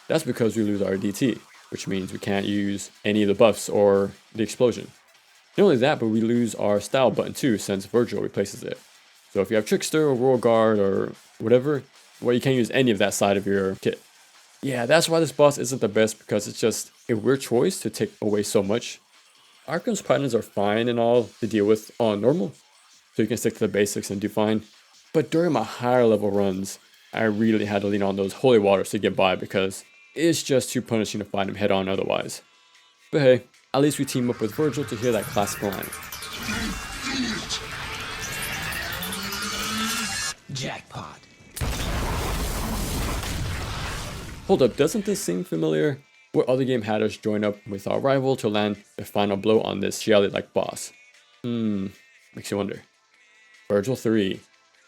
That's because we lose our DT, which means we can't use any of the buffs or the explosion. Not only that, but we lose our style button too, since Virgil replaces it. So if you have Trickster or Royal Guard or whatever, well, you can't use any of that side of your kit. Yeah, that's why this boss isn't the best, because it's just a weird choice to take away so much. Arkham's patterns are fine and all to deal with on normal, so you can stick to the basics and do fine. But during my higher level runs, I really had to lean on those holy waters to get by, because it's just too punishing to fight him head on otherwise. But hey, at least we team up with Virgil to hear that classic line. Jackpot. Hold up, doesn't this seem familiar? What other game had us join up with our rival to land the final blow on this jelly-like boss? Makes you wonder. Virgil 3.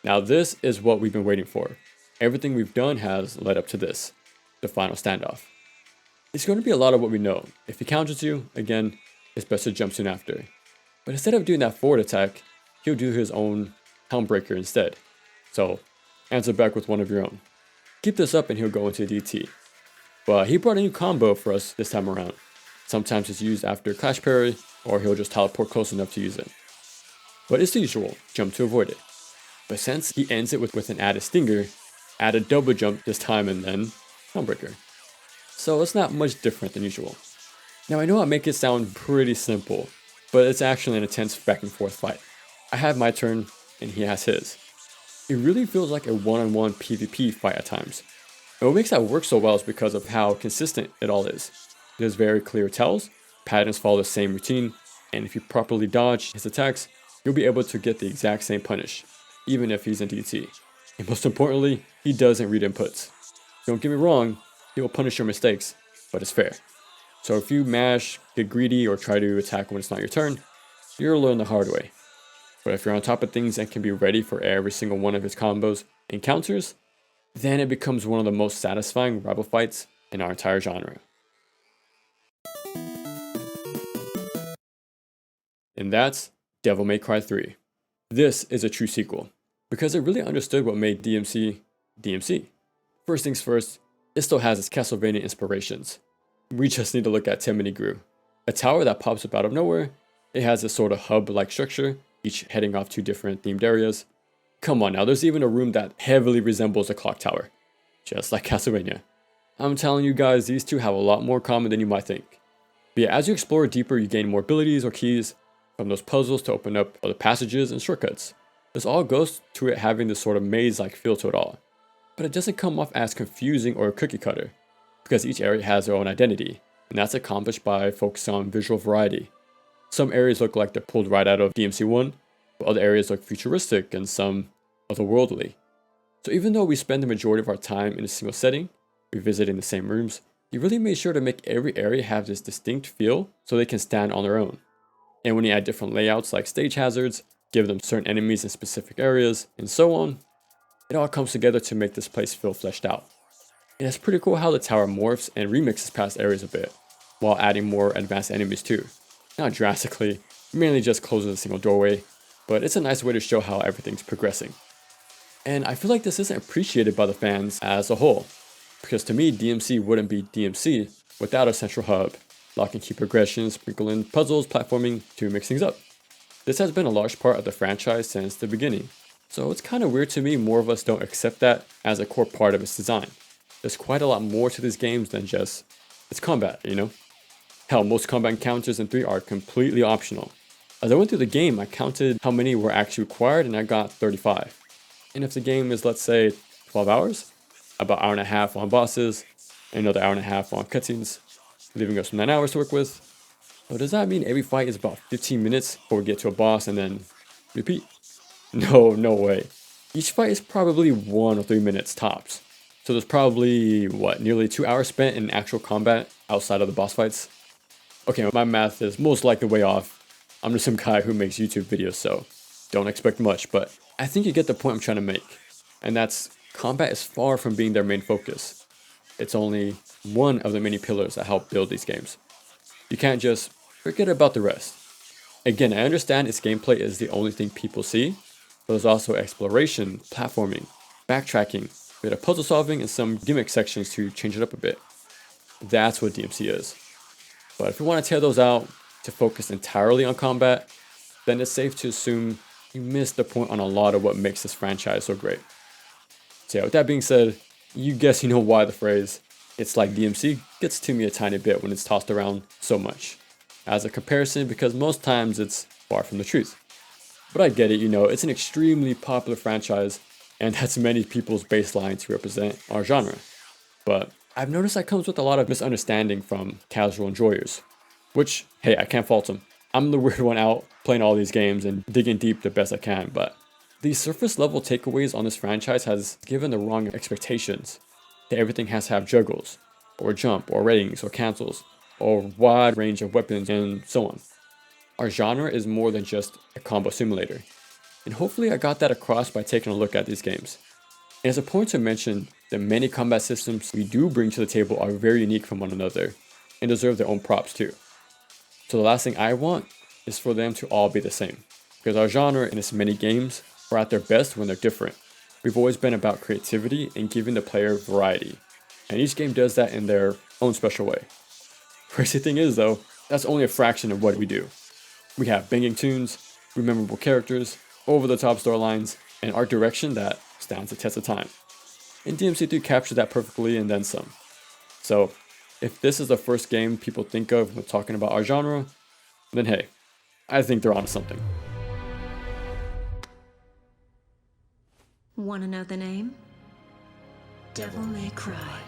Now this is what we've been waiting for. Everything we've done has led up to this, the final standoff. It's going to be a lot of what we know. If he counters you, again, it's best to jump soon after. But instead of doing that forward attack, he'll do his own Helmbreaker instead. So, answer back with one of your own. Keep this up and he'll go into DT. But he brought a new combo for us this time around. Sometimes it's used after Clash Parry, or he'll just teleport close enough to use it. But it's the usual, jump to avoid it. But since he ends it with an added stinger, add a double jump this time and then Helmbreaker. So it's not much different than usual. Now I know I make it sound pretty simple, but it's actually an intense back and forth fight. I have my turn and he has his. It really feels like a one-on-one PvP fight at times. And what makes that work so well is because of how consistent it all is. There's very clear tells, patterns follow the same routine, and if you properly dodge his attacks, you'll be able to get the exact same punish, even if he's in DT. And most importantly, he doesn't read inputs. Don't get me wrong, he will punish your mistakes, but it's fair. So if you mash, get greedy, or try to attack when it's not your turn, you'll learn the hard way. But if you're on top of things and can be ready for every single one of his combos and counters, then it becomes one of the most satisfying rival fights in our entire genre. And that's Devil May Cry 3. This is a true sequel, because it really understood what made DMC, DMC. First things first, it still has its Castlevania inspirations. We just need to look at Temminigru, a tower that pops up out of nowhere. It has this sort of hub-like structure, each heading off to different themed areas. Come on now, there's even a room that heavily resembles a clock tower, just like Castlevania. I'm telling you guys, these two have a lot more common than you might think. But yeah, as you explore deeper, you gain more abilities or keys from those puzzles to open up other passages and shortcuts. This all goes to it having this sort of maze-like feel to it all. But it doesn't come off as confusing or cookie cutter, because each area has their own identity, and that's accomplished by focusing on visual variety. Some areas look like they're pulled right out of DMC1, but other areas look futuristic and some otherworldly. So even though we spend the majority of our time in a single setting, revisiting the same rooms, he really made sure to make every area have this distinct feel so they can stand on their own. And when you add different layouts like stage hazards, give them certain enemies in specific areas, and so on, it all comes together to make this place feel fleshed out. And it's pretty cool how the tower morphs and remixes past areas a bit, while adding more advanced enemies too. Not drastically, mainly just closing a single doorway, but it's a nice way to show how everything's progressing. And I feel like this isn't appreciated by the fans as a whole, because to me DMC wouldn't be DMC without a central hub, lock and key progression, sprinkle in puzzles, platforming to mix things up. This has been a large part of the franchise since the beginning, so it's kind of weird to me more of us don't accept that as a core part of its design. There's quite a lot more to these games than just it's combat, you know? Hell, most combat encounters in 3 are completely optional. As I went through the game, I counted how many were actually required and I got 35. And if the game is, let's say, 12 hours, about an hour and a half on bosses, and another hour and a half on cutscenes, leaving us 9 hours to work with. So does that mean every fight is about 15 minutes before we get to a boss and then repeat? No way. Each fight is probably 1 or 3 minutes tops. So there's probably, nearly 2 hours spent in actual combat outside of the boss fights? Okay, my math is most likely way off. I'm just some guy who makes YouTube videos, so don't expect much, but I think you get the point I'm trying to make. And that's, combat is far from being their main focus. It's only one of the many pillars that help build these games. You can't just forget about the rest. Again, I understand its gameplay is the only thing people see, but there's also exploration, platforming, backtracking, a bit of puzzle solving, and some gimmick sections to change it up a bit. That's what DMC is. But if you want to tear those out to focus entirely on combat, then it's safe to assume you missed the point on a lot of what makes this franchise so great. So yeah, with that being said, you guess you know why the phrase, "it's like DMC," gets to me a tiny bit when it's tossed around so much. As a comparison, because most times it's far from the truth. But I get it, it's an extremely popular franchise, and that's many people's baseline to represent our genre. But I've noticed that comes with a lot of misunderstanding from casual enjoyers. Which, hey, I can't fault them. I'm the weird one out playing all these games and digging deep the best I can, but these surface level takeaways on this franchise has given the wrong expectations. That everything has to have juggles, or jump, or ratings, or cancels, or a wide range of weapons, and so on. Our genre is more than just a combo simulator. And hopefully I got that across by taking a look at these games. And it's important to mention that many combat systems we do bring to the table are very unique from one another, and deserve their own props too. So the last thing I want is for them to all be the same, because our genre and its many games are at their best when they're different. We've always been about creativity and giving the player variety, and each game does that in their own special way. Crazy thing is though, that's only a fraction of what we do. We have banging tunes, memorable characters, over-the-top storylines, and art direction that stands the test of time. And DMC3 captured that perfectly and then some. So, if this is the first game people think of when talking about our genre, then hey, I think they're onto something. Wanna know the name? Devil May Cry.